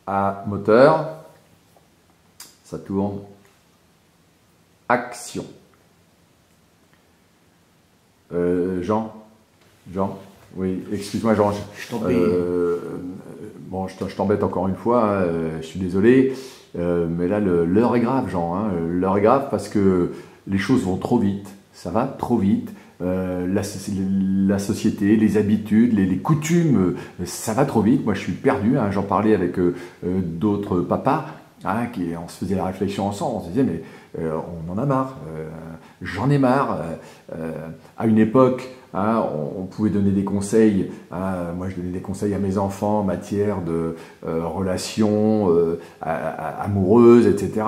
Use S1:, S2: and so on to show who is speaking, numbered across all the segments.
S1: à moteur, ça tourne, action. Jean, oui, excuse-moi Jean,
S2: Je t'en prie.
S1: bon, je t'embête encore une fois, hein, je suis désolé, mais là l'heure est grave Jean, hein, l'heure est grave parce que les choses vont trop vite, ça va trop vite. La société, les habitudes, les coutumes, ça va trop vite. Moi, je suis perdu. Hein. J'en parlais avec d'autres papas, hein, on se faisait la réflexion ensemble. On se disait, mais on en a marre. J'en ai marre. À une époque, hein, on pouvait donner des conseils. Hein. Moi, je donnais des conseils à mes enfants en matière de relations amoureuses, etc.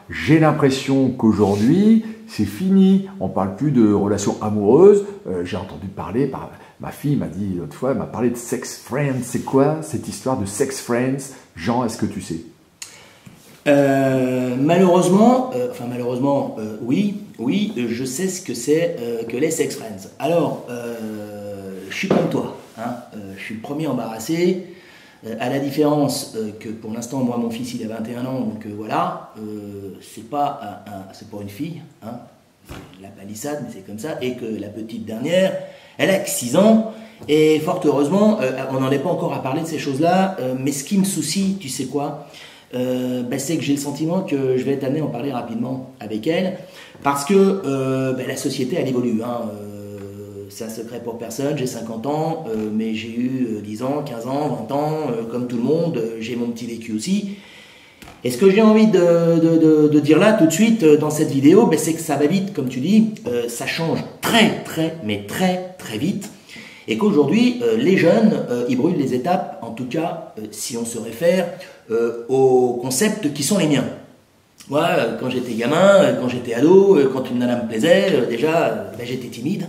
S1: J'ai l'impression qu'aujourd'hui, c'est fini, on ne parle plus de relations amoureuses. J'ai entendu parler, ma fille m'a dit l'autre fois, elle m'a parlé de sex friends. C'est quoi cette histoire de sex friends? Jean, est-ce que tu sais?
S2: Malheureusement, oui, je sais ce que c'est que les sex friends. Alors, je suis comme toi, hein, je suis le premier embarrassé. À la différence que pour l'instant, moi, mon fils, il a 21 ans, donc voilà, c'est pas une fille, hein, la palissade, mais c'est comme ça, et que la petite dernière, elle a que 6 ans, et fort heureusement, on n'en est pas encore à parler de ces choses-là, mais ce qui me soucie, tu sais quoi, c'est que j'ai le sentiment que je vais être amené à en parler rapidement avec elle, parce que la société, elle évolue, hein, c'est un secret pour personne, j'ai 50 ans, mais j'ai eu 10 ans, 15 ans, 20 ans, comme tout le monde, j'ai mon petit vécu aussi. Et ce que j'ai envie de dire là tout de suite dans cette vidéo, c'est que ça va vite, comme tu dis, ça change mais très vite. Et qu'aujourd'hui, les jeunes, ils brûlent les étapes, en tout cas, si on se réfère aux concepts qui sont les miens. Moi, quand j'étais gamin, quand j'étais ado, quand une nana me plaisait, déjà, j'étais timide.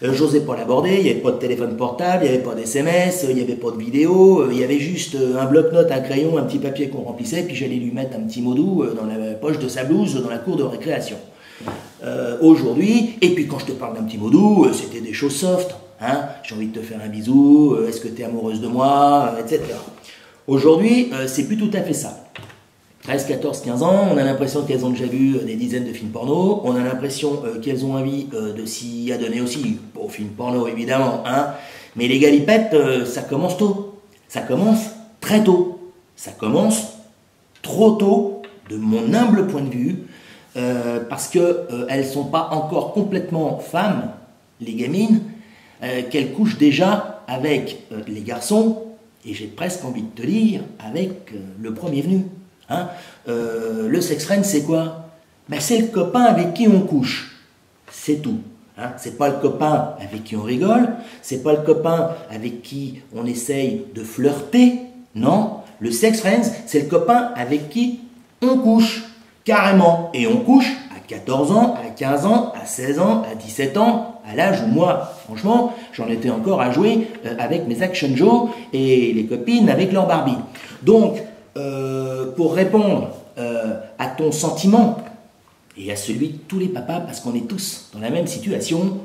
S2: J'osais pas l'aborder, il n'y avait pas de téléphone portable, il n'y avait pas d'SMS, il n'y avait pas de vidéo, il y avait juste un bloc-notes, un crayon, un petit papier qu'on remplissait, puis j'allais lui mettre un petit mot doux dans la poche de sa blouse dans la cour de récréation. Aujourd'hui, et puis quand je te parle d'un petit mot doux, c'était des choses soft, hein, j'ai envie de te faire un bisou, est-ce que tu es amoureuse de moi, etc. Aujourd'hui, c'est plus tout à fait ça. 13, 14, 15 ans, on a l'impression qu'elles ont déjà vu des dizaines de films porno, on a l'impression qu'elles ont envie de s'y adonner aussi, aux films porno évidemment, hein, mais les galipettes, ça commence tôt, ça commence très tôt, ça commence trop tôt, de mon humble point de vue, parce qu'elles ne sont pas encore complètement femmes, les gamines, qu'elles couchent déjà avec les garçons, et j'ai presque envie de te dire, avec le premier venu. Hein, le sex friend, c'est quoi? C'est le copain avec qui on couche. C'est tout. Hein, c'est pas le copain avec qui on rigole. C'est pas le copain avec qui on essaye de flirter. Non. Le sex friend, c'est le copain avec qui on couche. Carrément. Et on couche à 14 ans, à 15 ans, à 16 ans, à 17 ans, à l'âge où moi, franchement, j'en étais encore à jouer avec mes Action Joe et les copines avec leur Barbie. Donc, pour répondre à ton sentiment et à celui de tous les papas, parce qu'on est tous dans la même situation,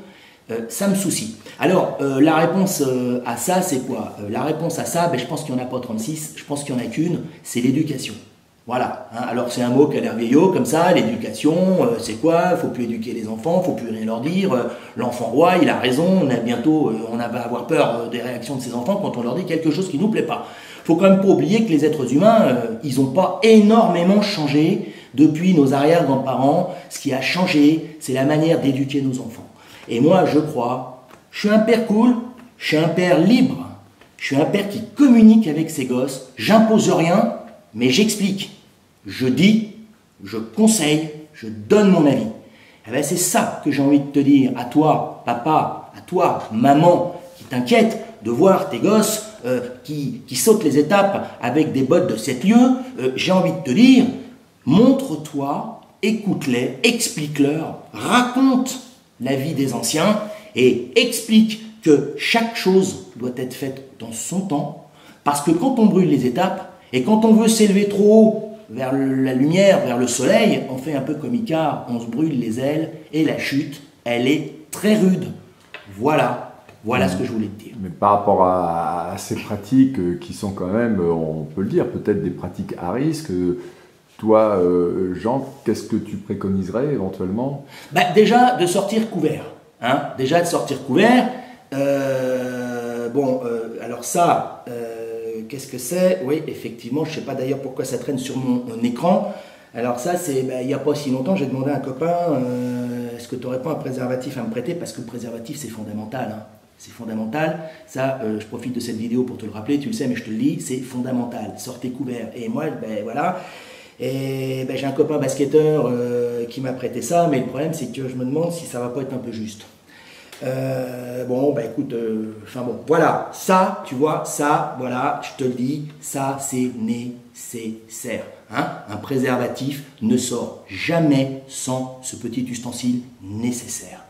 S2: ça me soucie. Alors, la réponse à ça, c'est quoi? La réponse à ça, je pense qu'il n'y en a pas 36, je pense qu'il n'y en a qu'une, c'est l'éducation. Voilà. Hein. Alors, c'est un mot qui a l'air vieillot, comme ça, l'éducation, c'est quoi? Il ne faut plus éduquer les enfants, il ne faut plus rien leur dire. L'enfant roi, il a raison, on va avoir peur des réactions de ses enfants quand on leur dit quelque chose qui ne nous plaît pas. Il ne faut quand même pas oublier que les êtres humains, ils n'ont pas énormément changé depuis nos arrière-grands-parents. Ce qui a changé, c'est la manière d'éduquer nos enfants. Et moi, je crois, je suis un père cool, je suis un père libre, je suis un père qui communique avec ses gosses, j'impose rien, mais j'explique. Je dis, je conseille, je donne mon avis. Et c'est ça que j'ai envie de te dire à toi, papa, à toi, maman, qui t'inquiète de voir tes gosses qui sautent les étapes avec des bottes de 7 lieues. J'ai envie de te dire, montre-toi, écoute-les, explique-leur, raconte la vie des anciens et explique que chaque chose doit être faite dans son temps, parce que quand on brûle les étapes et quand on veut s'élever trop haut vers la lumière, vers le soleil, on fait un peu comme Icare, on se brûle les ailes et la chute, elle est très rude. Voilà. Voilà ce que je voulais te dire.
S1: Mais par rapport à ces pratiques qui sont quand même, on peut le dire, peut-être des pratiques à risque, toi, Jean, qu'est-ce que tu préconiserais éventuellement?
S2: Déjà, de sortir couvert. Hein, déjà, de sortir couvert. Alors ça, qu'est-ce que c'est? Oui, effectivement, je ne sais pas d'ailleurs pourquoi ça traîne sur mon écran. Alors ça, c'est il n'y a pas si longtemps, j'ai demandé à un copain, est-ce que tu n'aurais pas un préservatif à me prêter? Parce que le préservatif, c'est fondamental. Hein. C'est fondamental. Ça, je profite de cette vidéo pour te le rappeler, tu le sais, mais je te le dis, c'est fondamental. Sortez couvert. Et moi, voilà. Et j'ai un copain basketteur qui m'a prêté ça, mais le problème, c'est que je me demande si ça va pas être un peu juste. Écoute, voilà, ça, tu vois, ça, voilà, je te le dis, ça, c'est nécessaire. Hein? Un préservatif ne sort jamais sans ce petit ustensile nécessaire.